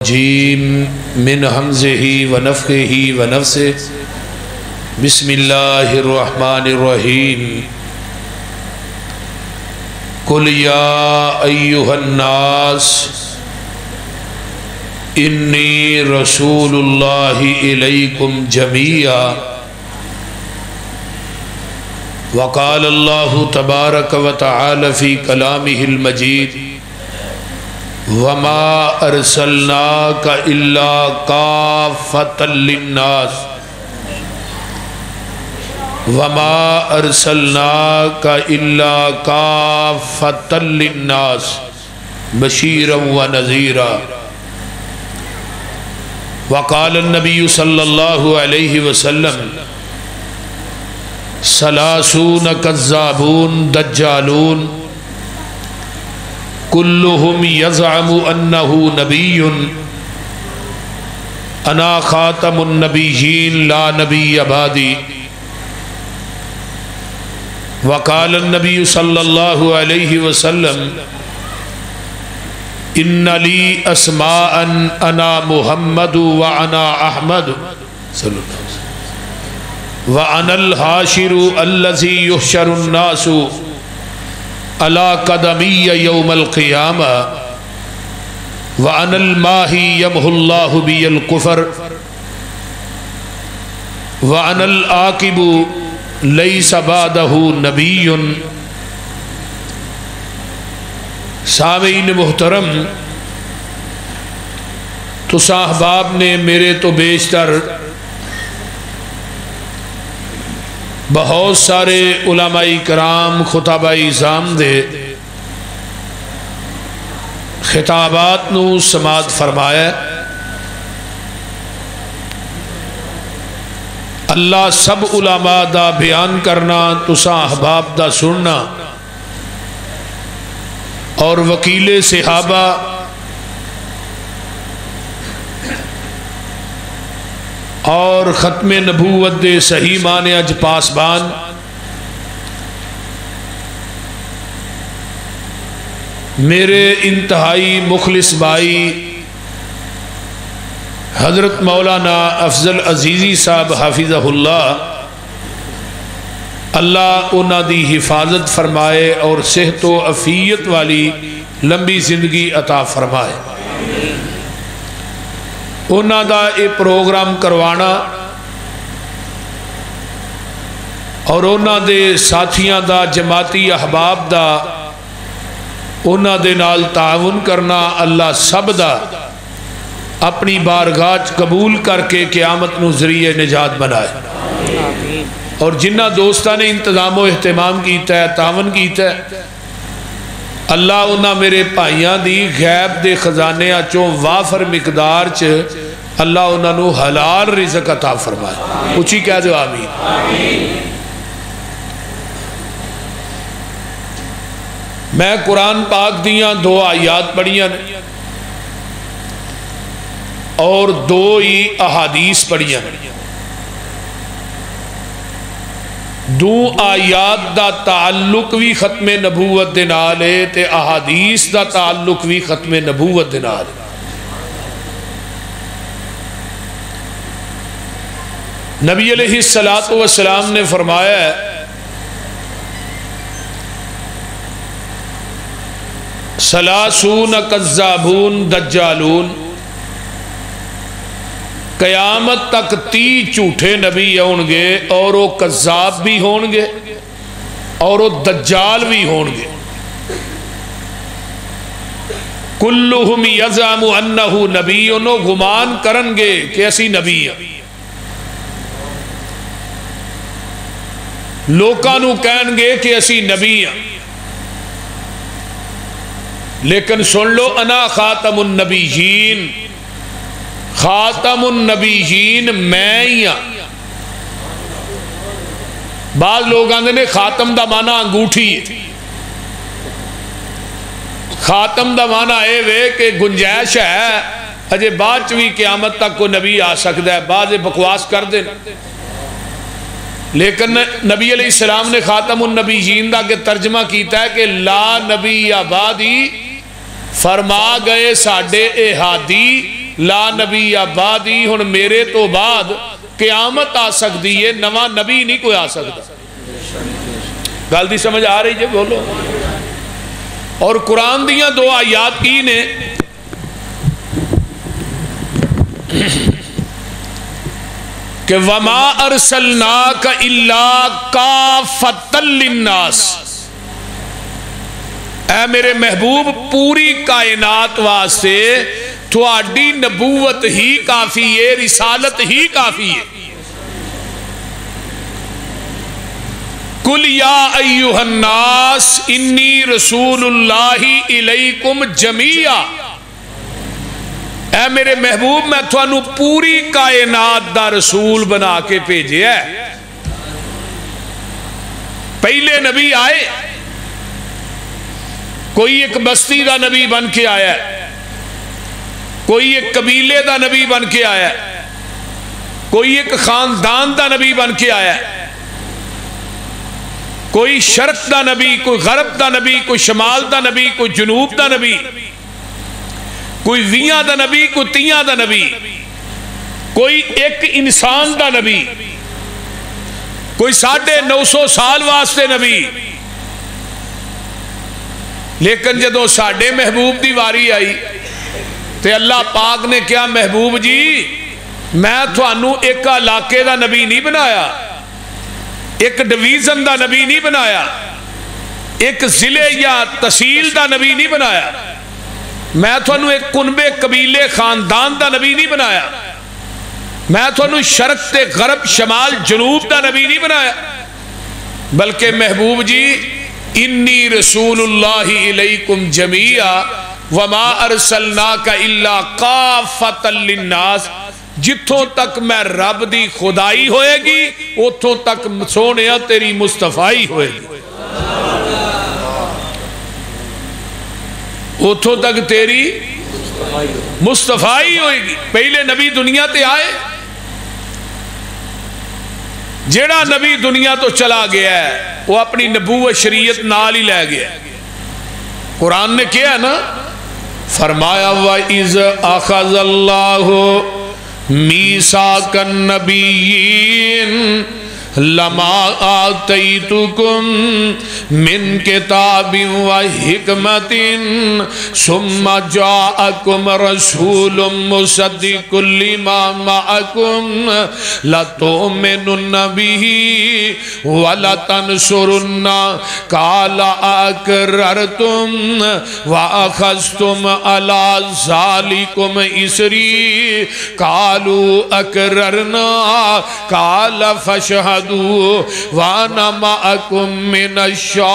جیم من حمزه ونفخه ونفثه بسم اللہ الرحمن الرحیم قل یا ایہا الناس انی رسول اللہ الیکم جمیعا وقال اللہ تبارک وتعالی فی کلامہ المجید وما ارسلناک الا کافۃ للناس وما ارسلناک الا کافۃ للناس بشیرا ونذیرا وقال النبی صلی اللہ علیہ وسلم ثلاثون کذابون دجالون کلہم یزعم انہ نبی انا خاتم النبیین لا نبی بعدی وقال النبی صلی اللہ علیہ وسلم ان لی اسماء انا محمد وانا احمد صلی اللہ علیہ وسلم وانا الحاشر الذی یحشر الناس علی قدمی یوم القیامہ وانا الماہی یمحو اللہ بی الکفر وانا العاقب لیس بعدہ نبی۔ سامعین محترم، تو صاحباب نے میرے تو بیشتر بہت سارے علماء کرام خطبہ اعظام دے خطابات نو سماعت فرمایا۔ اللہ سب علماء دا بیان کرنا، تساں احباب دا سننا، اور وکیل صحابہ اور ختم نبوت دے صحیح معنی اج پاسبان میرے انتہائی مخلص بھائی حضرت مولانا افضل عزیزی صاحب حافظہ اللہ، اللہ انہاں دی حفاظت فرمائے اور صحت و عافیت والی لمبی زندگی عطا فرمائے۔ انہاں دا یہ پروگرام کروانا اور انہاں دے ساتھیاں دا جماعتی احباب دا انہاں دے نال تعاون کرنا، اللہ سب دا اپنی بارگاہ قبول کر کے قیامت نو ذریعہ نجات بنائے۔ اور جنہ دوستہ نے انتظام و اہتمام کیتا ہے، تعاون کیتا ہے، اللہ انہاں میرے بھائیاں دی غیب دے خزانے چوں وافر مقدار چ اللہ انہاں نو حلال رزق عطا فرمائے۔ اچھی کہہ دو آمین۔ میں قرآن پاک دیاں 2 آیات پڑھیاں نے اور 2 ہی احادیث پڑھیاں نے۔ 2 آیات دا تعلق بھی ختم نبوت دے نال ہے تے احادیث دا تعلق بھی ختم نبوت دے نال ہے۔ نبی علیہ السلام نے فرمایا ہے ثلاثون کذابون دجالون، قیامت تک 30 جھوٹے نبی ہون گے اور وہ کذاب بھی ہون گے اور وہ دجال بھی ہون گے۔ کلہم یزعم انہ نبی، انہوں گمان کرن گے کہ اسی نبی ہیں، لوکاں نو کہن گے کہ اسی نبی ہیں، لیکن سن لو انا خاتم النبیین، خاتم النبیین میں ہی ہاں۔ بعض لوگ آندے نے خاتم دا معنی انگوٹھی ہے، خاتم دا معنی اے وے کہ گنجائش ہے اجے بعد چوی قیامت تک کوئی نبی آ سکتا ہے، بعض بکواس کر دیں، لیکن نبی علیہ السلام نے خاتم النبیین دا کہ ترجمہ کیتا ہے کہ لا نبی آبادی، فرما گئے ساڈے اے ہادی لا نبی بعدی، ہن میرے تو بعد قیامت آ سکتی ہے، نواں نبی نہیں کوئی آ سکتا۔ گل دی سمجھ آ رہی جی؟ بولو۔ اور قرآن دیاں دو آیات کی نے کہ وَمَا أَرْسَلْنَاكَ إِلَّا كَافَّةً لِلنَّاسِ، اے میرے محبوب پوری کائنات واسطے تھوڑی نبوت ہی کافی ہے، رسالت ہی کافی ہے۔ قُلْ يَا أَيُّهَا النَّاسِ إِنِّي رَسُولُ اللَّهِ إِلَيْكُمْ جَمِيعًا، اے میرے محبوب میں تھانوں پوری کائنات دا رسول بنا کے بھیجے ہے۔ پہلے نبی آئے، کوئی ایک بستی دا نبی بن کے آیا ہے، کوئی ایک قبیلے دا نبی بن کے آیا ہے، کوئی ایک خاندان دا نبی بن کے آیا ہے، کوئی شرق دا نبی، کوئی غرب دا نبی، کوئی شمال دا نبی، کوئی جنوب دا نبی، کوئی ویاں دا نبی، کوئی تیاں دا نبی، کوئی ایک انسان دا نبی، کوئی 950 سال واسطے نبی۔ لیکن جدو ساڈے محبوب دی واری آئی تے اللہ پاک نے کیا محبوب جی میں تھانوں ایک علاقے دا نبی نہیں بنایا، ایک ڈویژن دا نبی نہیں بنایا، ایک ضلع یا تحصیل دا نبی نہیں بنایا، میں تھانوں ایک کنبے قبیلے خاندان دا نبی نہیں بنایا، میں تھانوں شرق تے غرب شمال جنوب دا نبی نہیں بنایا، بلکہ محبوب جی انی رسول اللہ الیکم جمیعا وما ارسلناک الا کافۃ للناس، جتھوں تک میں رب دی خدائی ہوئے گی اتھوں تک سونیا تیری مصطفائی ہوئے گی، اتھوں تک تیری مصطفائی ہوئے گی۔ پہلے نبی دنیا تے آئے، جیڑا نبی دنیا تو چلا گیا ہے وہ اپنی نبوت شریعت نال ہی لے گیا۔ قرآن نے کیا ہے نا، فرمایا وَإِذْ أَخَذَ اللَّهُ مِيثَاقَ النَّبِيِّينَ لَمَا آتَيْتُكُم مِّن كِتَابٍ وَحِكْمَةٍ ثُمَّ جَاءَكُمْ رَسُولٌ مُصَدِّقٌ لِّمَا مَعَكُمْ لَتُؤْمِنُنَّ بِهِ وَلَتَنْصُرُنَّهُ قَالَ أَقْرَرْتُمْ وَأَخَذْتُمْ عَلَى ذَلِكُمْ إِصْرِي قَالُوا أَقْرَرْنَا قَالَ فَاشْهَدُوا وَأَنَا مَعَكُمْ مِنَ الشَّاهِدِينَ۔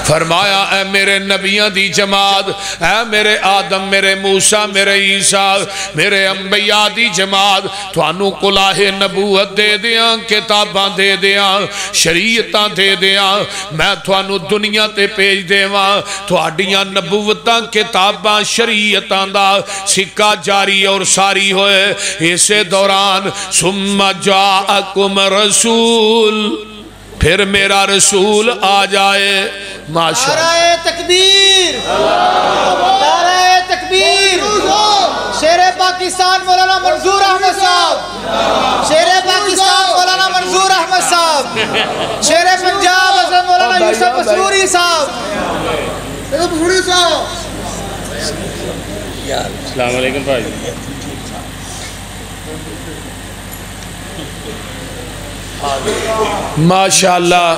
فرمایا اے میرے نبیوں دی جماعت، اے میرے آدم، میرے موسیٰ، میرے عیسیٰ، میرے انبیاء دی جماعت، توانو کلاہ نبوت دے دیاں، کتاباں دے دیاں، شریعتاں دے دیاں، میں توانو دنیا تے پیج دیواں، تواڈیاں نبوتاں کتاباں شریعتاں دا سکہ جاری اور ساری ہوئے۔ اسے دوران ثم جاءکم رسول، پھر میرا رسول آ جائے۔ ماشاءاللہ، نعرہ تکبیر، نعرہ تکبیر، شیر پاکستان مولانا منظور احمد صاحب، شیر پاکستان مولانا منظور احمد صاحب، شیر پنجاب حضرت مولانا یوسف مسروری صاحب۔ السلام علیکم بھائی۔ ماشاءاللہ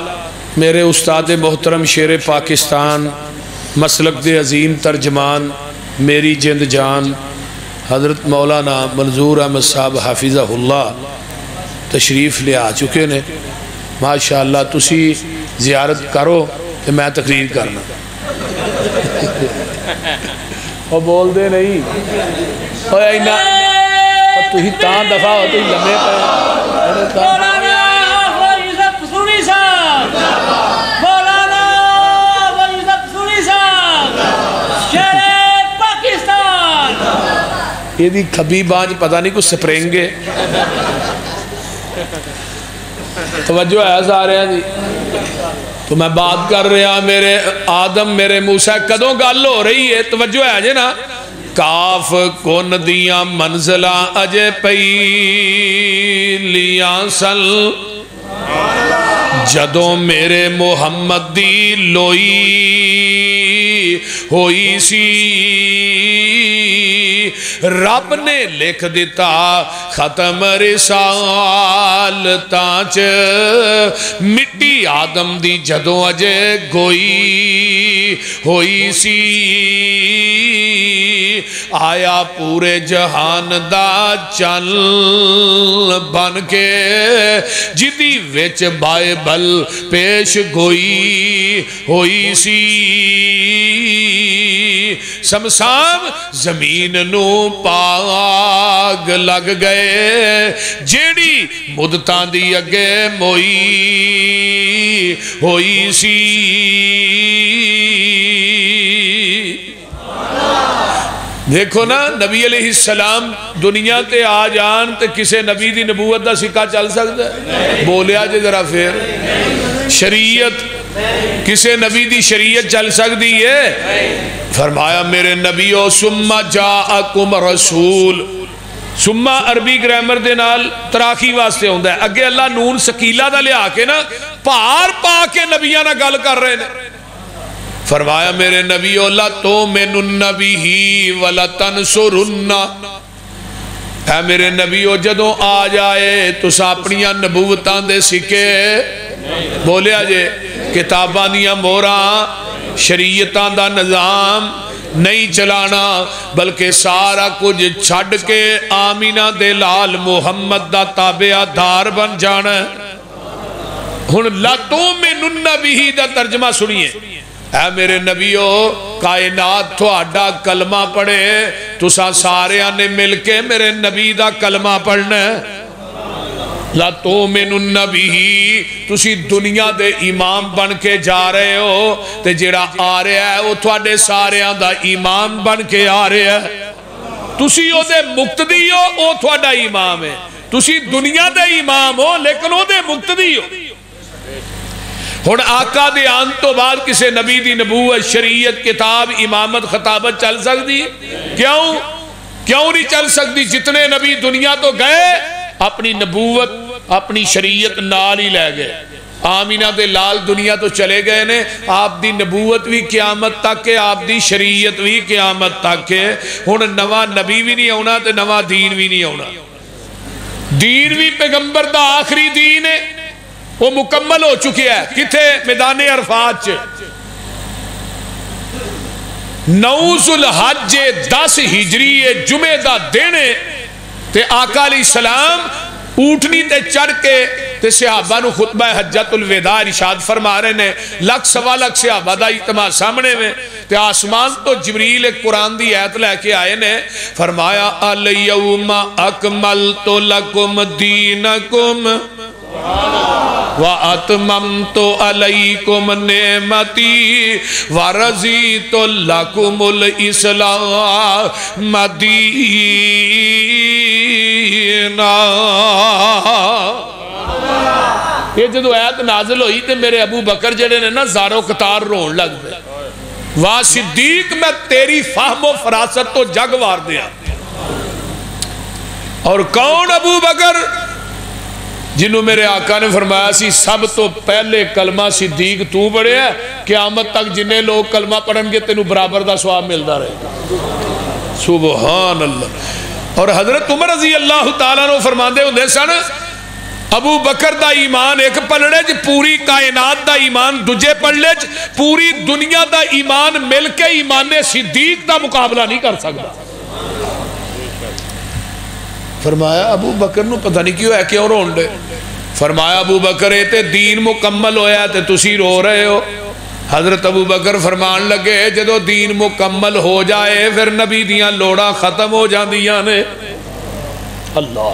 میرے استاد محترم شیر پاکستان، مسلک دے عظیم ترجمان، میری جند جان حضرت مولانا منظور احمد صاحب حافظہ اللہ تشریف لے آ چکے نے۔ ماشاءاللہ تسی زیارت کرو کہ میں تقریر کرنا، وہ بول دے نہیں تھی تاں دفعہ ہو تھی لمحے پہ یہ دی کھبی بانج پتہ نہیں کچھ سپرینگے توجہ ہے سارے ہیں جی، تو میں بات کر رہا میرے آدم میرے موسیٰ کدوں گل ہو رہی ہے توجہ ہے جے نا کاف کن دیاں منزلاں اجے پہلیاں سن جدوں میرے محمد دی لوئی ہوئی سی رب نے لکھ دیتا ختم رسالتاں چ مٹی آدم دی جدوں اجے گوئی ہوئی سی آیا پورے جہان دا چل بن کے جدی وچ بائبل پیش گوئی ہوئی سی سمسام زمین نو پاگ لگ گئے جیڑی مدتاں دی اگے موئی ہوئی سی دیکھو نا نبی علیہ السلام دنیا تے آ جان تے کسے نبی دی نبوت دا سکہ چل سکتا ہے بولیا جے ذرا پھر شریعت کسے نبی دی شریعت چل سکتی ہے فرمایا میرے نبیو ثم جاءکم رسول ثم عربی گرامر دے نال تراخی واسطے ہوندہ ہے اگے اللہ نون سکیلہ دا لے آکے نا پار پا کے نبیاں نہ گل کر رہے ہیں فرمایا میرے نبیو لَتُؤْمِنُنَّ بِهِ وَلَتَنْصُرُنَّ اے میرے نبیو جدوں آ جائے تو اپنیاں نبوتاں دے سکے بولیا جے کتاباں دیاں موراں شریعتاں دا نظام نہیں چلانا بلکہ سارا کچھ چھڑ کے آمینہ دے لال محمد دا تابعہ دار بن جانا ہن لَتُؤْمِنُنَّ بِهِ دا ترجمہ سنیے اے میرے نبیو کائنات تھوڑا کلمہ پڑھے تسا سارے آنے مل کے میرے نبی دا کلمہ پڑھنا لا تؤمنن بہ تسی دنیا دے امام بن کے جا رہے ہو تے جڑا آ رہا ہے وہ تھوڑے سارے آن دا امام بن کے آ رہا ہے تسی او دے مقتدی ہو او تھوڑا امام ہے تسی دنیا دے امام ہو لیکن او دے مقتدی ہو ہن آقا دے آن تو بعد کسے نبی دی نبوت شریعت کتاب امامت خطابت چل سکتی کیوں نہیں چل سکتی جتنے نبی دنیا تو گئے اپنی نبوت اپنی شریعت نال ہی لے گئے آمینہ دے لال دنیا تو چلے گئے نے آپ دی نبوت بھی قیامت تک ہے آپ دی شریعت بھی قیامت تک ہے ہن نواں نبی بھی نہیں ہونا تے نواں دین بھی نہیں ہونا دین بھی پیغمبر دا آخری دین ہے وہ مکمل ہو چکی ہے کتھے میدان عرفات 9 ذوالحج 10 ہجری جمعہ دا دینے تے آقا علیہ السلام اونٹنی تے چڑھ کے تے صحابہ نو خطبہ حجت الوداع ارشاد فرما رہے نے لکھ سوا لکھ صحابہ دا اجتماع سامنے میں تے آسمان تو جبریل ایک قرآن دی آیت لے کے آئے نے فرمایا الیوم اکملت لکم دینکم وَأَتْمَمْتُ عَلَيْكُمْ نِعْمَتِي وَرَضِيتُ لَكُمُ الْإِسْلَامَ دِينًا یہ جدو آیت نازل ہوئی تے میرے ابو بکر جڑے نے نا زارو قطار رون لگ دے واہ صدیق میں تیری فہم و فراست تو جگ وار دیا اور کون ابو بکر جنہوں میرے آقا نے فرمایا سی سب تو پہلے کلمہ صدیق تو پڑھے ہے قیامت تک جنہیں لوگ کلمہ پڑھن گے تینوں برابر دا ثواب ملتا رہے سبحان اللہ اور حضرت عمر رضی اللہ تعالیٰ نے فرماندے ہوندے سن ابو بکر دا ایمان ایک پلڑے جی پوری کائنات دا ایمان دجے پلڑے جی پوری دنیا دا ایمان مل کے ایمان صدیق دا مقابلہ نہیں کر سکتا فرمایا ابو بکر نو پتہ نہیں کیوں ہے کیوں رون دے فرمایا ابو بکر تے دین مکمل ہویا تے تسی رو رہے ہو حضرت ابو بکر فرمان لگے جدو دین مکمل ہو جائے پھر نبی دیاں لوڑا ختم ہو جاندیاں نے اللہ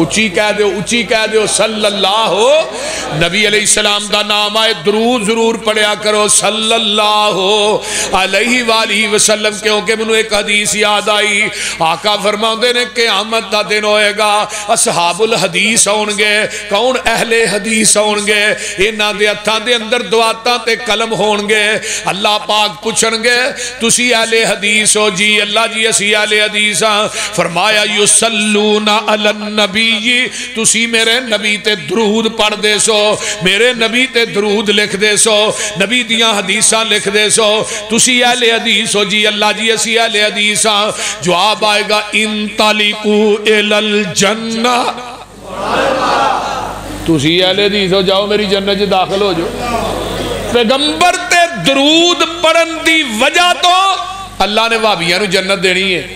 اچھی کہہ دیو صلی اللہ نبی علیہ السلام دا نام آئے درود ضرور پڑھیا کرو صلی اللہ علیہ وآلہ وسلم کیونکہ منو ایک حدیث یاد آئی آقا فرماؤندے نے قیامت دا دن ہوئے گا اصحاب الحدیث ہونگے کون اہل حدیث ہونگے انہاں دے ہتھاں دے اندر دعاتاں تے قلم ہونگے اللہ پاک پوچھنگے تسی اہل حدیث ہو جی اللہ جی اسی اہل حدیث ہاں فرمایا یسلون علی النبی تسی میرے نبی تے درود پڑھ دے سو میرے نبی تے درود لکھ دے سو نبی دیاں حدیثاں لکھ دے سو تسی اہل حدیث ہو جی اللہ جی اسی اہل حدیث ہاں جواب آئے گا انطلقوا الی الجنہ تسی اہل حدیث ہو جاؤ میری جنت جی داخل ہو جاؤ پیغمبر تے درود پڑھن دی وجہ تو اللہ نے وہابیاں نو جنت دینی ہے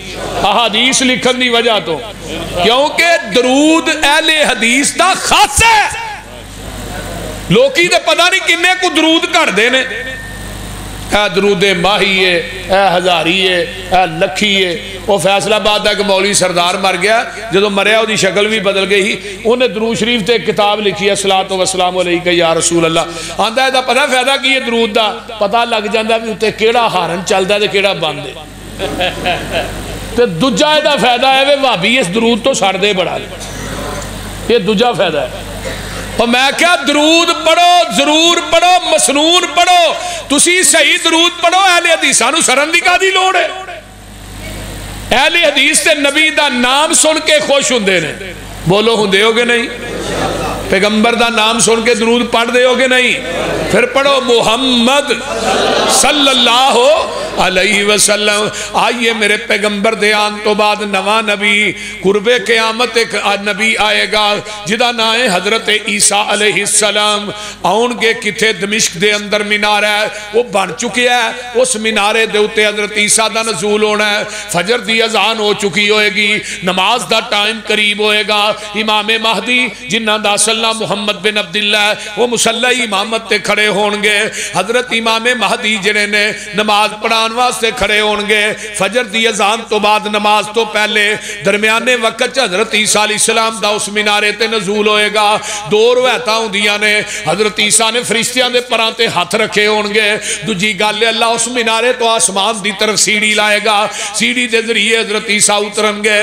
احادیث لکھن دی وجہ تو کیونکہ درود اہل حدیث دا خاص ہے لوکی دے پتہ نہیں کنے کو درود کر دینے اے درود ماہی ہے اے ہزاری ہے اے لکھی ہے وہ فیصلہ آباد ہے کہ مولوی سردار مر گیا جدو مریا دی شکل بھی بدل گئی انہیں درود شریف تے کتاب لکھی ہے صلاۃ و سلام علیکہ یا رسول اللہ آندہ ہے دا پتہ فائدہ کی ہے درود دا پتہ لگ جاندہ بھی اتے کیڑا ہارن چل دا تے کیڑا بند ہے تے دجا ہے دا فائدہ ہے وہابی اس درود تو سڑ دے بڑا لے یہ دجا فائدہ ہے اور میں کیا درود پڑھو ضرور پڑھو مسنون پڑھو تسی صحیح درود پڑھو اہل حدیثانو سرن دی کا دی لوڑ ہے اہل حدیث تے نبی دا نام سن کے خوش ہوندے نے بولو ہوندے ہوگے نہیں پیغمبر دا نام سن کے درود پڑھ دے ہوگے نہیں پھر پڑھو محمد صلی اللہ علیہ وسلم آئیے میرے پیغمبر دے آن تو بعد نواں نبی قرب قیامت ایک نبی آئے گا جدا نائے حضرت عیسیٰ علیہ السلام آن کے کتھے دمشق دے اندر منار ہے وہ بن چکی ہے اس منارے دے اتے حضرت عیسیٰ دا نزول ہونا ہے فجر دی اذان ہو چکی ہوئے گی نماز دا ٹائم قریب ہوئے گا امام مہدی جنہ دا صلی محمد بن عبداللہ وہ مسلح امامت تے کھڑے ہونگے حضرت امام مہدی جنہیں نے نماز پڑھان واسطے کھڑے ہونگے فجر دی اذان تو بعد نماز تو پہلے درمیانے وقت حضرت عیسیٰ علیہ السلام دا اس منارے تے نزول ہوئے گا دو روایتاں ہوندیاں نے حضرت عیسیٰ نے فرشتیاں دے پراں تے ہاتھ رکھے ہونگے دوجی گل اللہ اس منارے تو آسمان دی طرف سیڑھی لائے گا سیڑھی دے ذریعے حضرت عیسیٰ اترن گے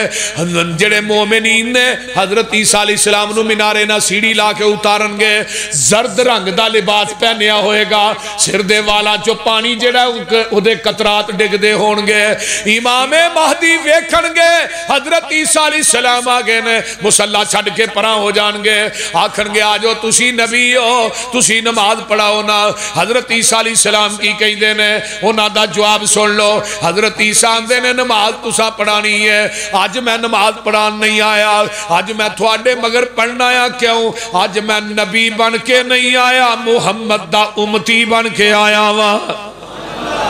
جڑے مومنین نے حضرت عیسیٰ علیہ السلام نو منارے نہ سیڑھی لا کے اتارن گے زرد رنگ دا لباس پہنیا ہوئے گا سر دے والا جو پانی جڑا اودے قطرات ڈگ دے ہونگے امام مہدی ویکھن گے حضرت عیسیٰ علیہ السلام آگے نے مسلح چھڑ کے پراں ہو جان گے آکھن گے آجو تسی نبی ہو تسی نماز پڑھاؤ نا حضرت عیسیٰ علیہ السلام کی کہیں دے نے انہاں دا جواب سن لو حضرت عیسیٰ دے نے نماز تسا پڑھانی ہے آج میں نماز پڑھان نہیں آیا آج میں تھوڑے مگر پڑھنا آیا کیوں آج میں نبی بن کے نہیں آیا محمد دا امتی بن کے آیا وا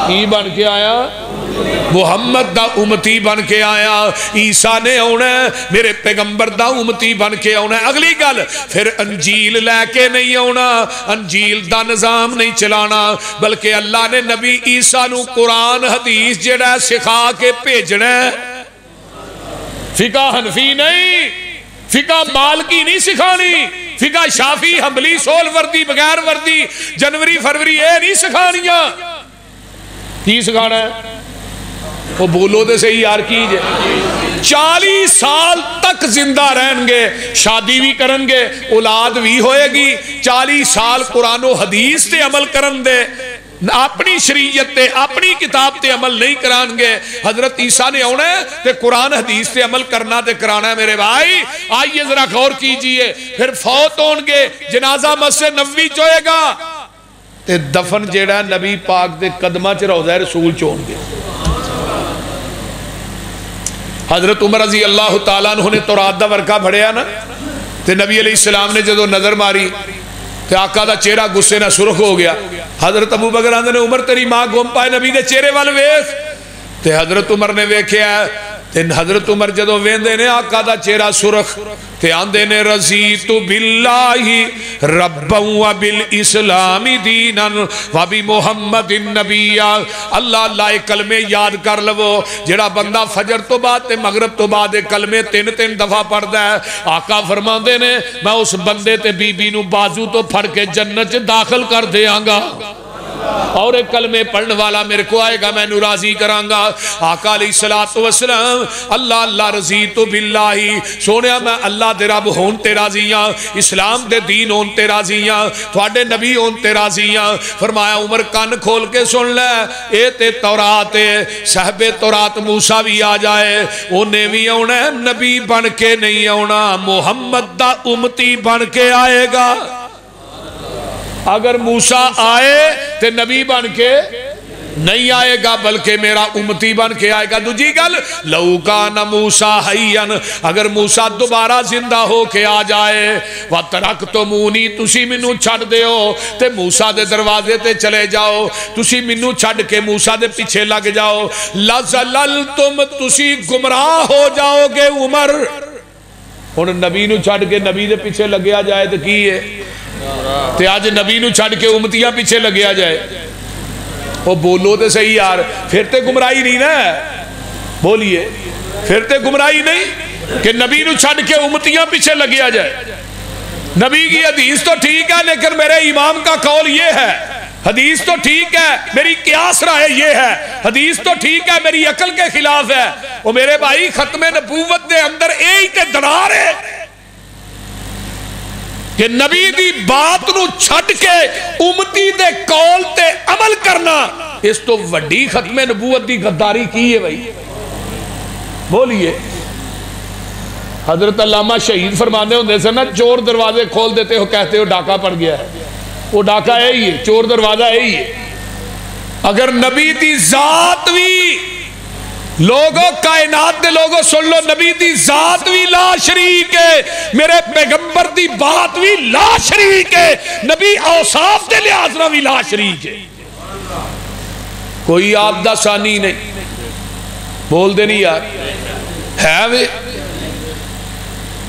کی بن کے آیا محمد دا امتی بن کے آیا عیسیٰ نے آنا میرے پیغمبر دا امتی بن کے آنا اگلی گل پھر انجیل لے کے نہیں آنا انجیل دا نظام نہیں چلانا بلکہ اللہ نے نبی عیسیٰ نو قرآن حدیث جڑا سکھا کے بھیجنا فقہ حنفی نہیں فقہ مالکی نہیں سکھانی فقہ شافی حنبلی سول وردی بغیر وردی جنوری فروری اے نہیں سکھانیاں کی سکھانا ہے وہ بولو دے سے یار کیجئے 40 سال تک زندہ رہیں گے شادی بھی کرن گے اولاد بھی ہوئے گی 40 سال قرآن و حدیث تے عمل کرن دے اپنی شریعت تے اپنی کتاب تے عمل نہیں کران گے حضرت عیسیٰ نے ہونا ہے تے قرآن حدیث تے عمل کرنا تے کرانا ہے میرے بھائی آئیے ذرا غور کیجئے پھر فوت ہون گے جنازہ مسجد نبوی چوئے گا تے دفن جیڑا نبی پاک دے قدمہ چ روضہ رسول چون گے حضرت عمر رضی اللہ تعالیٰ عنہ نے تورات دا ورقہ بھڑیا نا تے نبی علیہ السلام نے جدو نظر ماری تے آقا دا چہرہ غصے نہ سرخ ہو گیا حضرت ابو بکر آندے نے عمر تیری ماں گم پائے نبی دے چہرے والے ویکھ تے حضرت عمر نے ویکھیا حضرت عمر جدو ویندے نے آقا دا چہرہ سرخ تے آندے نے رضیت باللہ ربا و بالاسلام دینا و بمحمد النبی. اللہ اللہ کلمے یاد کر لو. جڑا بندہ فجر تو بعد تے مغرب تو بعد کلمے 3 دفعہ پڑھدا ہے، آقا فرماندے نے میں اس بندے تے بی بی نو بازو تو پھڑ کے جنت داخل کر دیاں گا، اور ایک کلمے پڑھنے والا میرے کو آئے گا میں نو راضی کران گا. آقا علیہ السلام اللہ اللہ رضیت باللہ، سونیا میں اللہ دے رب ہون تے راضی ہاں، اسلام دے دین ہون تے راضی ہاں، تھوڑے نبی ہون تے راضی ہاں. فرمایا عمر کان کھول کے سن لے، اے تے تورات ہے، صاحب تورات موسیٰ بھی آ جائے انہیں بھی آنا ہے، نبی بن کے نہیں آنا، محمد دا امتی بن کے آئے گا. اگر موسیٰ آئے تو نبی بن کے نہیں آئے گا بلکہ میرا امتی بن کے آئے گا. دوجی گل، لو کان موسیٰ حیّن، اگر موسیٰ دوبارہ زندہ ہو کے آ جائے، وَتَرَكْتُمُونِی تسی منو چھڑ دے ہو تے موسیٰ دے دروازے تے چلے جاؤ، تسی منو چھڑ کے موسیٰ دے پیچھے لگ جاؤ، لَزَلَلْتُمْ تسی گمراہ ہو جاؤ گے عمر. اور نبی نو چھڑ کے نبی دے پیچھے لگیا جائے تو کی ہے؟ تے آج نبی نو چھڑ کے امتیاں پیچھے لگیا جائے. وہ بولو تے صحیح یار، پھر تے گمراہی نہیں نا، بولیے پھر تے گمراہی نہیں کہ نبی نو چھڑ کے امتیاں پیچھے لگیا جائے. نبی کی حدیث تو ٹھیک ہے لیکن میرے امام کا قول یہ ہے، حدیث تو ٹھیک ہے میری قیاس رائے یہ ہے، حدیث تو ٹھیک ہے میری عقل کے خلاف ہے. وہ میرے بھائی ختم نبوت دے اندر ایک تے دنار ہے کہ نبی دی بات نو چھٹ کے امتی دے قول تے عمل کرنا، اس تو وڈی ختم نبوت دی غداری کی ہے بھائی. بولیے حضرت علامہ شہید فرمانے ہوندے سے نا، چور دروازے کھول دیتے ہو کہتے ہو ڈاکہ پڑ گیا ہے، وہ ڈاکہ ہے ہی ہے، چور دروازہ ہے ہی ہے. اگر نبی دی ذات بھی لوگوں کائنات دے لوگوں سن لو، نبی دی ذات بھی لا شریک ہے، میرے پیغمبر دی بات بھی لا شریک ہے، نبی اوصاف دے لحاظ نہ بھی لا شریک ہے، کوئی آپ دا ثانی نہیں. بول دے نہیں یار ہے وے.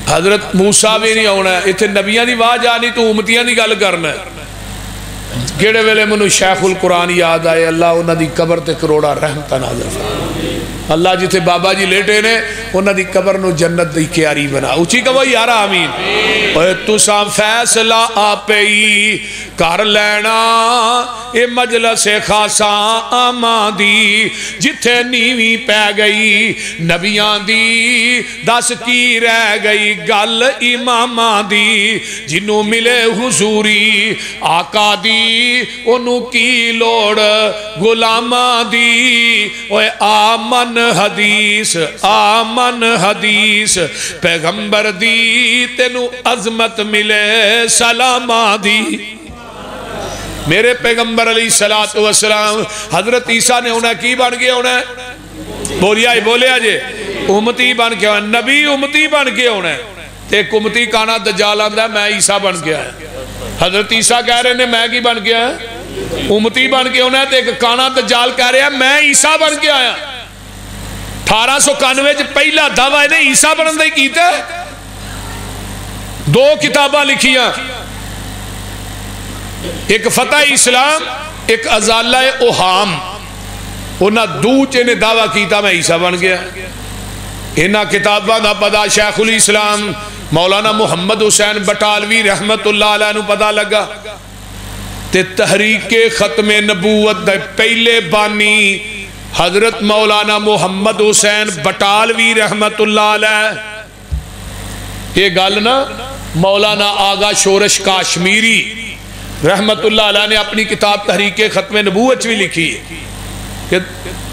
حضرت موسیٰ بھی نہیں ہونا ہے، اتنے نبیاں دی واج آنی تو امتیاں دی گل کرنا ہے. کیڑے ویلے منو شیخ القرآن یاد آئے، اللہ انہاں دی قبر تے کروڑا رحمت نازل فرمائے. اللہ جتے بابا جی لیٹے نے انہاں دی قبر نو جنت دی کیاری بنا. اچھی کہو یارا آمین. اے تساں فیصلہ آپئی کر لینا، اے مجلس خاصا آمادی جتھے نیوی پہ گئی نبیان دی، دس کی رہ گئی گل اماماں دی، جنوں ملے حضوری آقا دی انہوں کی لوڑ غلاماں دی. اے آمن حدیث آمن حدیث پیغمبر دی، تینو عظمت ملے سلاماں دی. میرے پیغمبر علیہ السلام حضرت عیسیٰ نے انہیں کی بن گیا، انہیں بولیا جے امتی بن گیا، نبی امتی بن گیا. انہیں ایک امتی کانا دجال آندہ ہے میں عیسیٰ بن گیا ہے. حضرت عیسیٰ کہہ رہے ہیں میں کی بن گیا ہے، امتی بن گیا. انہیں ایک کانا دجال کہہ رہے ہیں میں عیسیٰ بن گیا ہے. 1891 پہلا دعویٰ نے عیسیٰ بنن دے کیتا ہے. 2 کتاباں لکھیاں، ایک فتح اسلام ایک ازالہ اوہام. انہاں دوچے نے دعویٰ کیتا میں عیسیٰ بن گیا. انہاں کتاباں دا پتا شیخ الاسلام مولانا محمد حسین بٹالوی رحمت اللہ علیہ نو پتا لگا تے تحریک ختم نبوت دے پہلے بانی حضرت مولانا محمد حسین بٹالوی رحمت اللہ علیہ. یہ گل نا مولانا آغا شورش کاشمیری رحمت اللہ علیہ نے اپنی کتاب تحریک ختم نبوت بھی لکھی ہے کہ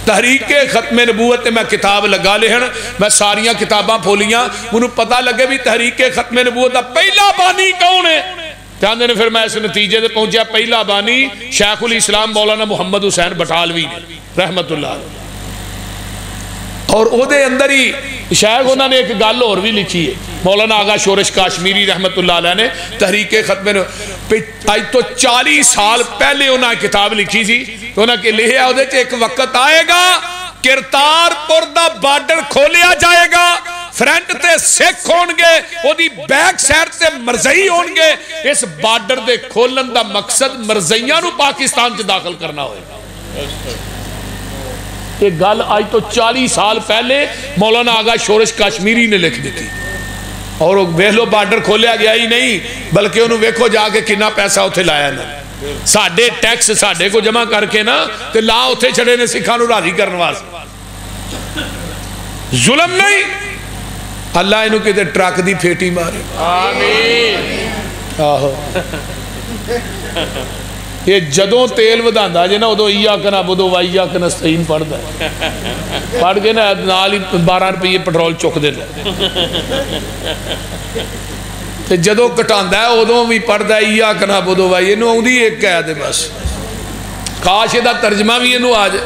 تحریک ختم نبوت میں کتاب لگا لے ہیں. میں ساریاں کتاباں پھولیاں انہوں پتہ لگے بھی تحریک ختم نبوت دا پہلا بانی کون ہے. چاندے نے پھر میں اس نتیجے دے پہنچیا پہلا بانی شیخ الاسلام مولانا محمد حسین بٹالوی نے رحمت اللہ. اور او دے اندر ہی شیخ انہوں نے ایک گل اور بھی لکھی ہے. مولانا آغا شورش کاشمیری رحمت اللہ علیہ نے تحریک ختم آج تو 40 سال پہلے انہوں نے کتاب لکھی سی. انہوں نے لکھیا او دے ایک وقت آئے گا کرتارپور دا بارڈر کھولیا جائے گا، فرنٹ تے سکھ ہون گے، او دی بیک سائڈ تے مرزئی ہون گے. اس بارڈر دے کھولن دا مقصد مرزئیاں نو پاکستان چ داخل کرنا ہوئے گا. یہ گل آج تو 40 سال پہلے مولانا آغا شورش کشمیری نے لکھ دی تھی. اور ویلو بارڈر کھولیا گیا ہی نہیں بلکہ انہوں ویکھو جا کے کنا پیسہ اتھے لایا نا، ساڑھے ٹیکس ساڑھے کو جمع کر کے نا تے لا اتھے چھڑے نے سکھانو راضی کرنے واسطے. ظلم نہیں. اللہ انہوں کہتے ٹرک دی پھیٹی مارے. آمین. آہو یہ جدوں تیل وداندا جے نا ادو ایاک نعبدو و ایاک نستعین پڑھدا ہے، پڑھ کے نا نال 12 روپے پٹرول چک دیندا تے جدوں کٹاندا ہے ادوں بھی پڑھدا ہے ایاک نعبدو و اینو اوندی ایک کہہ دے بس، کاش دا ترجمہ بھی اینو آ جائے.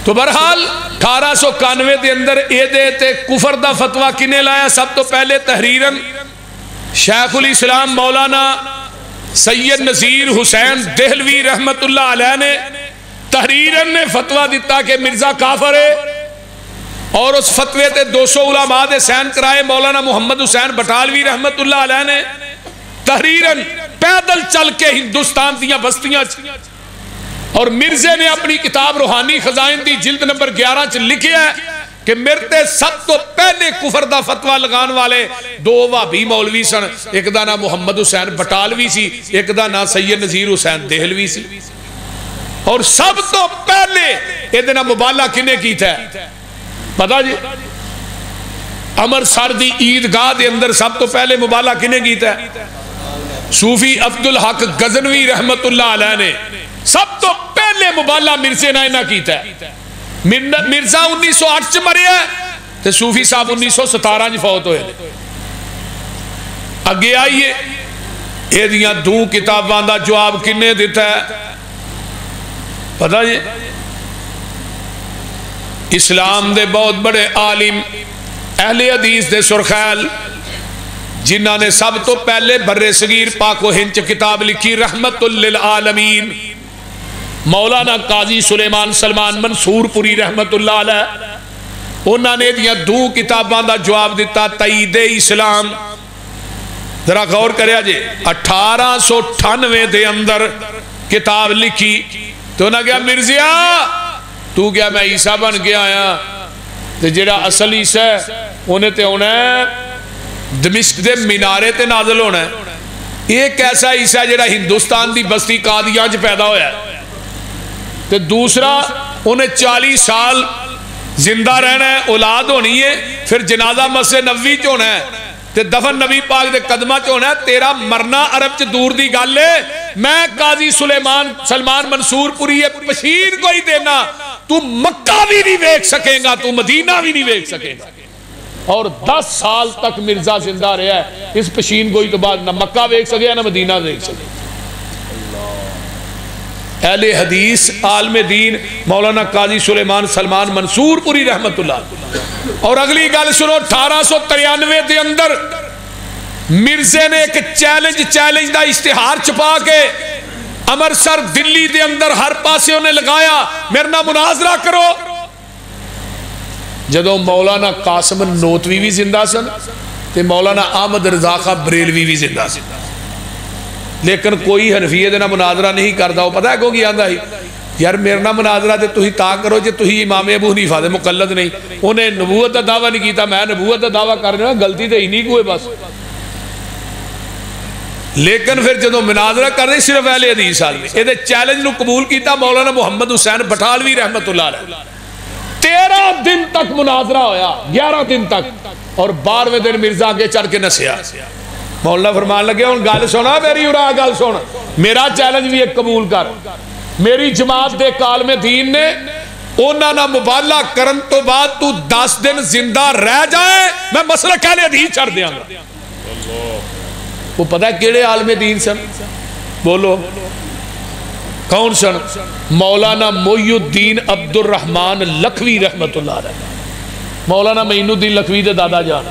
تو بہرحال 1891 دے اندر اے دے تے کفر دا فتویٰ کنے لایا؟ سب تو پہلے تحریراً شیخ الاسلام مولانا سید نذیر حسین دہلوی رحمت اللہ علیہ نے تحریراً نے فتویٰ دیتا کہ مرزا کافر ہے، اور اس فتوے تے 200 علماء دے سین کرائے. مولانا محمد حسین بٹالوی رحمت اللہ علیہ نے تحریراً پیدل چل کے ہندوستان دیاں بستیاں اور مرزے نے اپنی کتاب روحانی خزائن دی جلد نمبر 11 چ لکھیا ہے کہ میرے سب تو پہلے کفر دا فتوہ لگان والے 2 وہابی مولوی سن. ایک دا نام محمد حسین بٹالوی سی، ایک دا نام سید نذیر حسین دہلوی سی. اور سب تو پہلے یہ دینا مبالہ کنے کی تھا پتا جی؟ امرسر دی عیدگاہ دے اندر سب تو پہلے مبالہ کنے کی تھا؟ صوفی عبدالحق غزنوی رحمت اللہ علیہ نے سب تو پہلے مبالہ مرزے نہ انہا کی تھا. مرزا 1908 چ مریا تے صوفی صاحب 1917 چ فوت ہوئے. اگے آئیے یہ دیاں 2 کتاباں دا جواب کنے دیتا ہے پتہ جی؟ اسلام دے بہت بڑے عالم اہل حدیث دے سرخیل جنہاں نے سب تو پہلے بر صغیر پاک و ہند چ کتاب لکھی رحمت للعالمین، مولانا قاضی سلیمان سلمان منصور پوری رحمت اللہ علیہ، انہوں نے دیا 2 کتاباں دا جواب دیتا. تائید اسلام، ذرا غور کریا جے 1898 دے اندر کتاب لکھی تو انہوں نے کہا مرزیا تو کیا میں عیسیٰ بن کے آیا تے جڑا اصل عیسیٰ ہے انہیں تے ہونا ہے دمشق دے مینارے تے نازل ہونا ہے. ایک ایسا عیسیٰ جڑا ہندوستان دی بستی قادیاں چ پیدا ہویا ہے تے دوسرا انہیں 40 سال زندہ رہنا ہے، اولاد ہونی ہے، پھر جنازہ مسجد نبوی چ ہونا ہے تے دفن نبی پاک دے قدمہ چ ہونا ہے. تیرا مرنا عرب چ دور دی گل ہے. میں قاضی سلمان منصور پوری پشین کوئی دینا، تو مکہ بھی نہیں ویکھ سکے گا، تو مدینہ بھی نہیں ویکھ سکے گا. اور 10 سال تک مرزا زندہ رہا ہے اس پشین گوئی تو بعد نہ مکہ ویکھ سکے نہ مدینہ ویکھ سکے. اہل حدیث عالم دین مولانا قاضی سلیمان سلمان منصور پوری رحمت اللہ. اور اگلی گل سنو 1893 دے اندر مرزے نے ایک چیلنج دا اشتہار چھپا کے امرسر دلی دے اندر ہر پاسے انہیں لگایا میرے نہ مناظرہ کرو. جدو مولانا قاسم نوتوی بھی زندہ سن تے مولانا احمد رضا خان بریلوی بھی زندہ سن، لیکن کوئی حنفیہ دینا مناظرہ نہیں کرتا. وہ پتہ ہے کو کیا آندا ہی یار میرے نہ مناظرہ تے تُہی تا کرو جے تُہی امام ابو حنیفہ دے مقلد نہیں. انہیں نبوت دا دعویٰ نہیں کیتا، میں نبوت دا دعویٰ کر رہا ہوں، غلطی تے ہی نہیں کوئی بس. لیکن پھر جدو مناظرہ کر رہے صرف اہل حدیث عالمی یہ چیلنج نو قبول کیتا مولانا محمد حسین بٹالوی رحمت اللہ علیہ. 13 دن تک مناظرہ ہویا، 11 دن تک، اور 12ویں دن مرزا کے چڑھ کے نسیا. مولانا فرمان لگے ان گل سونا میری ارا گل سن، میرا چیلنج بھی ایک قبول کر. میری جماعت دے عالم دین نے انہاں نہ مبالغہ کرن تو بعد تو 10 دن زندہ رہ جائے میں مسلک اہل حدیث چھڑ دیاں گا. وہ پتہ ہے کیڑے عالم دین سن؟ بولو کون سن؟ مولانا محی الدین عبد الرحمن لکھوی رحمت اللہ علیہ. مولانا معین الدین لکھوی دے دادا جان.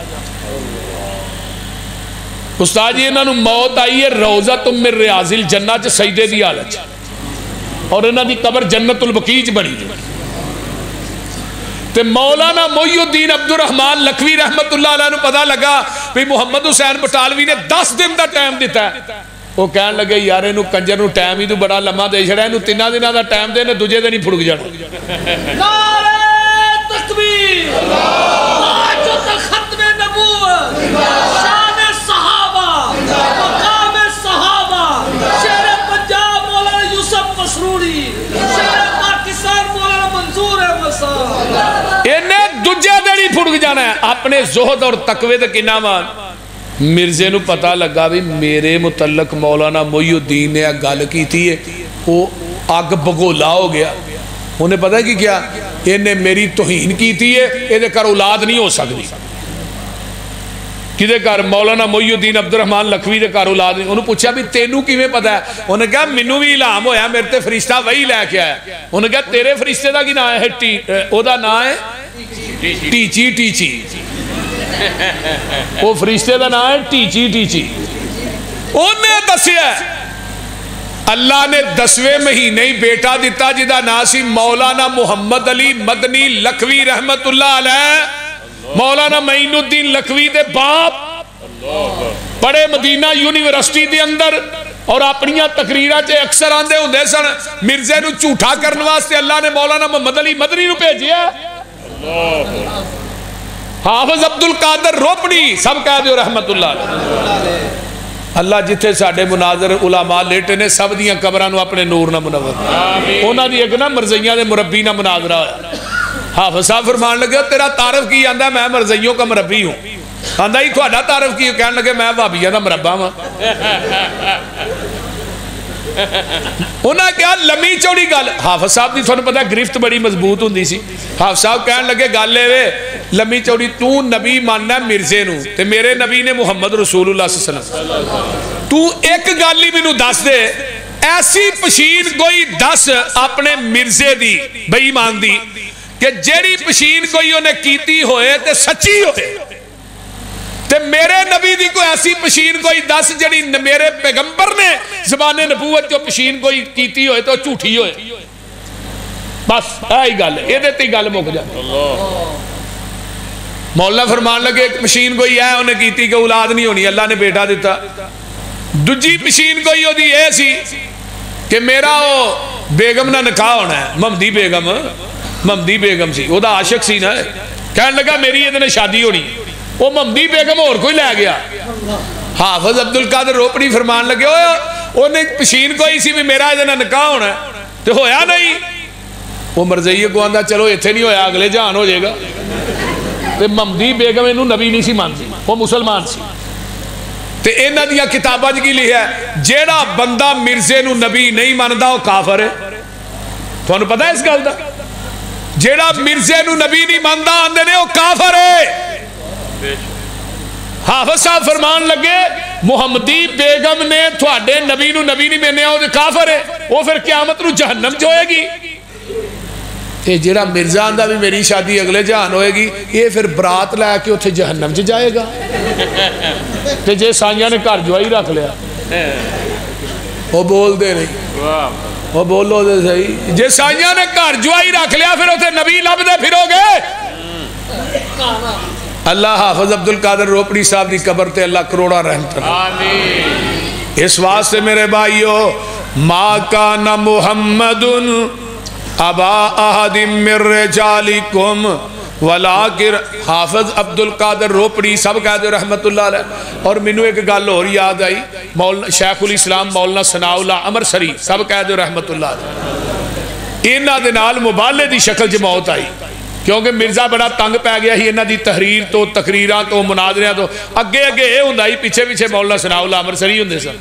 استاد جی انہوں نے موت آئی ہے روضۃ من ریاض الجنہ چ سجدے دی حالت، اور انہوں دی قبر جنت البقیع چ بنی. تے مولانا محی الدین عبد الرحمان لکھوی رحمت اللہ علیہ نو پتہ لگا بھی محمد حسین بٹالوی نے 10 دن دا ٹائم دیتا ہے، وہ کہن لگے یار انہوں کنجر نو ٹائم ہی تو بڑا لمحہ دے چھڑا، انہوں 3 دنوں دا ٹائم دے نے دوجے دن ہی پھڑک جانا۔ نعرہ تکبیر، باعث ختم نبوت، شان صحابہ، مقام صحابہ، شیر پنجاب مولانا یوسف مسروری، شیر پاکستان مولانا منظور احمد صاحب، انہیں دوجے دن ہی پھڑک جانا ہے۔ اپنے زہد اور تقوی تے کنا مان مرزے نو پتہ لگا بھی میرے متعلق مولانا محی الدین نے گل کی تھی، وہ اگ بگولا ہو گیا۔ انہیں پتہ کہ کیا انہیں میری توہین کی تھی، یہ کر اولاد نہیں ہو سکتی۔ کدے کر مولانا محی الدین عبد الرحمان لکھوی دے کر اولاد نہیں۔ انہوں پوچھا بھی تینوں کیویں پتہ ہے؟ انہیں کہا مینوں بھی الہام ہویا، میرے تے فرشتہ وہی لے کے آیا۔ انہیں کہا تیرے فرشتے دا کی نام ہے؟ او دا نام ہے ٹیچی ٹیچی، وہ فرشتے دا نام ہے ٹیچی ٹیچی۔ انہیں دسیا اللہ نے 10ویں مہینے ہی بیٹا دیتا جدا نام سی مولانا محمد علی مدنی لکھوی رحمت اللہ علیہ۔ مولانا معین الدین لکھوی دے باپ پڑھے مدینہ یونیورسٹی دے اندر، اور اپنی تقریرہ چے اکثر آندے ہوندے سن مرزے نو جھوٹا کرنے واسطے اللہ نے مولانا محمد علی مدنی نو بھیجیا۔ حافظ عبد القادر روپڑی سب کہہ دیو رحمت اللہ علیہ۔ اللہ جتھے ساڑھے مناظر علماء لیٹے نے سب دیاں قبران نو اپنے نور نہ منور، اونا دی ایک نا مرزیاں دے مربی نہ مناظرہ ہویا۔ حافظ صاحب فرمان لگے تیرا تعارف کی؟ آندہ میں مرزیوں کا مربی ہوں۔ آندہ ہی تھوڑا تعارف کی؟ کہنے لگے میں وابیہ دا مربع ہوں۔ انہاں کیا لمی چوڑی گل، حافظ صاحب دی تھوڑا پتہ گرفت بڑی مضبوط ہوندی سی۔ حافظ صاحب کہنے لگے گل لے وے لمی چوڑی، تو نبی ماننا مرزے نو تے میرے نبی نے محمد رسول اللہ صلی اللہ علیہ وسلم، تو ایک گل ہی مینوں دس دے ایسی پشین کوئی دس اپنے مرزے دی بے ایمان دی کہ جیڑی پشین کوئی انہیں کیتی ہوئے تے سچی ہوئے، تے میرے نبی دی کوئی ایسی پشین کوئی دس جڑی میرے پیغمبر نے زبان نبوت جو پشین کوئی کیتی ہوئے تو جھوٹی ہوئے۔ بس ایہی گل ہے، یہ دیتے ہی گل مک جائے۔ مولا فرمان لگے ایک پشین کوئی ہے انہیں کیتی کہ اولاد نہیں ہونی، اللہ نے بیٹا دیتا۔ دوجی پشین کوئی ہو دی اے سی کہ میرا وہ بیگم نہ نکاح ہونا ہے، ممدی بیگم سی، وہ دا عاشق سی نا، کہنے لگا میری یہ دنے شادی ہونی، وہ ممدی بیگم اور کوئی لے گیا۔ حافظ عبد القادر روپڑی فرمان لگے انہیں پشین کوئی سی بھی میرا یہ دنے نکاح ہونا ہے تو ہویا نہیں۔ وہ مرزیہ کو آندہ چلو اتھے نہیں ہویا اگلے جہان ہو جائے گا۔ تو ممدی بیگم انہوں نبی نہیں سی مانتی، وہ مسلمان سی۔ تو انہاں دیا کتابہ کی لیا ہے جیڑا بندہ مرزے نو نبی نہیں ماندا وہ کافر ہے۔ تو انہوں پتہ ہے اس گل دا؟ جیڑا مرزے نو نبی نہیں ماندا آندے نے وہ کافر ہے۔ حافظ صاحب فرمان لگے محمدی بیگم نے تھوڑے نبی نو نبی نہیں مانیا وہ کافر ہے، وہ پھر قیامت نو جہنم جو ہوئے گی۔ یہ جیڑا مرزا آندہ بھی میری شادی اگلے جہان ہوئے گی، یہ پھر برات لے کے اتھے جہنم چ جائے گا۔ تے جے سائیاں نے گھر جوائی رکھ لیا وہ بول دے نہیں، وہ بولو دے صحیح، جے سائیاں نے گھر جوائی رکھ لیا پھر اتھے نبی لب دے پھرو گے۔ اللہ حافظ عبد القادر روپڑی صاحب دی قبر تے اللہ کروڑا رحمت آمین۔ اس واسطے میرے بھائیو ما کان محمد ابا احد من رجالکم ولیکن، حافظ عبد القادر روپڑی سب کہہ دے رحمت اللہ علیہ۔ اور منو ایک گل اور یاد آئی، شیخ الاسلام مولانا ثناء اللہ امرسری سب کہہ دے رحمت اللہ علیہ۔ انہاں دے نال مبالغے دی شکل چ موت آئی، کیونکہ مرزا بڑا تنگ پہ گیا ہی انہاں دی تحریر تو تقریراں تو مناظریاں تو اگے اے ہوندا ہی پیچھے پیچھے مولانا ثناء اللہ امرسری ہوندے سن۔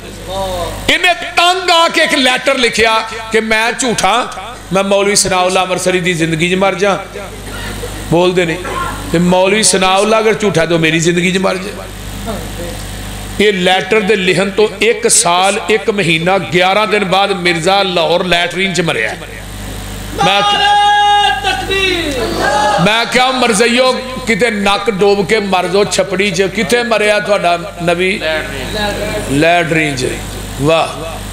انہیں تنگ آ کے ایک لیٹر لکھیا کہ میں جھوٹا، میں مولوی ثناء اللہ امرسری دی زندگی مر جا، بول دے نہیں کہ مولوی ثناء اللہ اگر جھوٹا تو میری زندگی مر جائے۔ یہ لیٹر دے لکھن تو 1 سال 1 مہینہ 11 دن بعد مرزا لاہور لیٹرین چ مریا ہے۔ میں کیا مرزیو کتے نک ڈوب کے مرزو چھپڑی چ کتے مریا تھوڑا نبی لیٹرین چ۔ واہ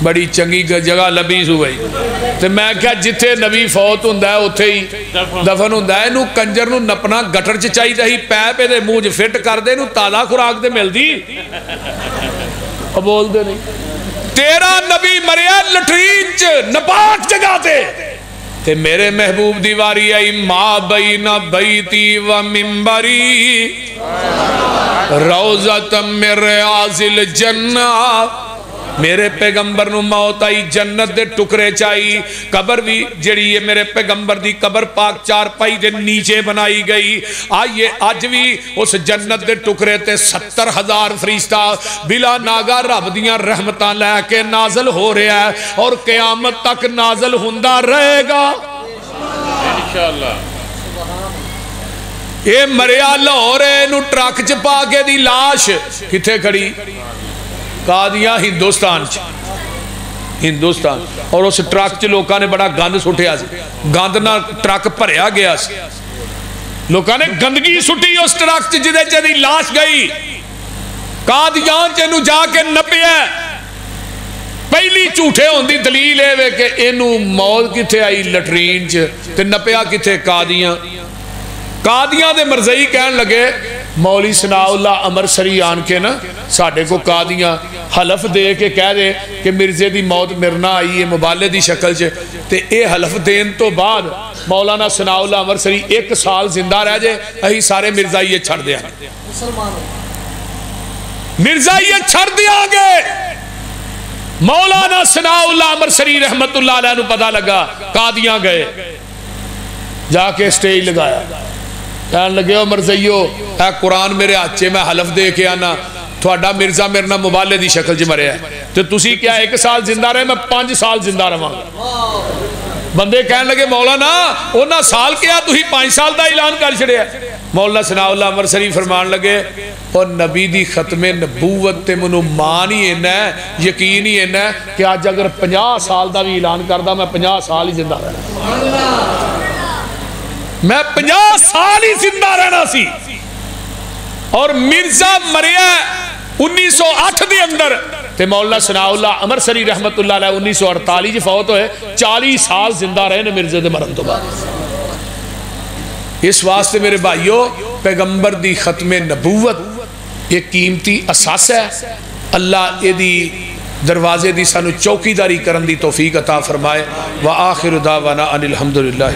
بڑی چنگی جگہ لبی سو بھائی تے میں کیا جتھے نبی فوت ہوندا ہے اوتھے ہی دفن ہوندا ہے نو کنجر نو نپنا گٹر چ چاہیدا ہی پے دے منہ چ فٹ کر دے نو تازہ خوراک تے ملدی بول دے نہیں تیرا نبی مریا لٹرین چ نپاک جگہ تے میرے محبوب دی واری آئی ما بین بیتی و منبری روضۃ من ریاض الجنہ میرے پیغمبر نو موت آئی جنت دے ٹکرے چائی قبر بھی جڑی یہ میرے پیغمبر دی قبر پاک چار پائی دے نیچے بنائی گئی آئیے آج بھی اس جنت دے ٹکرے تے 70,000 فرشتہ بلا ناگا رب دیاں رحمتاں لے کے نازل ہو رہا ہے اور قیامت تک نازل ہوندا رہے گا انشاءاللہ اے مریا لاہورے نو ٹرک چ پا کے دی لاش کتھے کھڑی قادیاں ہندوستان اور اس ٹرک چ لوکاں نے بڑا گند سٹیا سی گند نہ ٹرک بھریا گیا سی لوکاں نے گندگی سٹی اس ٹرک چ جدے چ لاش گئی قادیان چ نو جا کے نپیا پہلی جھوٹے ہوندی دلیل اے وے کہ اینو موت کتھے آئی لٹرین چ تے نپیا کتھے قادیاں دے مرزئی کہن لگے مولی ثناء اللہ امرسری آن کے نا ساڑھے کو قادیاں حلف دے کے کہہ دے کہ مرزے دی موت مرنا آئی ہے مبالے دی شکل چے تے اے حلف دین تو بعد مولانا ثناء اللہ امرسری 1 سال زندہ رہ جائے اہی سارے مرزائیے چھڑ دیا مرزائیے چھڑ دیا گے مولانا ثناء اللہ امرسری رحمت اللہ علیہ نو پتہ لگا قادیاں گئے جا کے سٹیج لگایا کہنے لگے او مرزائیو اے قرآن میرے ہاتھے میں حلف دے کے آنا تھوڑا مرزا مرنا مبالے دی شکل جی مرے ہے تو تسی کیا 1 سال زندہ رہے میں 5 سال زندہ رہا بندے کہنے لگے مولانا اونا سال کیا تو ہی 5 سال دا اعلان کر چھڑے ہے مولانا ثناء اللہ امرسری فرمان لگے اور نبی دی ختم نبوت تے منو مان ہی اینا ہے یقین ہی اینا ہے کہ آج اگر 50 سال دا بھی اعلان کردہ میں 50 سال ہی زندہ رہنا میں 50 سال ہی زندہ رہنا سی اور مرزا مریا 1908 دے اندر تے مولانا ثناء اللہ امرسری رحمت اللہ علیہ 1948 جی فوت ہوئے 40 سال زندہ رہے نے مرزے دے مرن تو بعد اس واسطے میرے بھائیو پیغمبر دی ختم نبوت یہ قیمتی اساس ہے اللہ یہ دی دروازے دی سانو چوکی داری کرن دی توفیق عطا فرمائے وآخر دعوانا ان الحمدللہ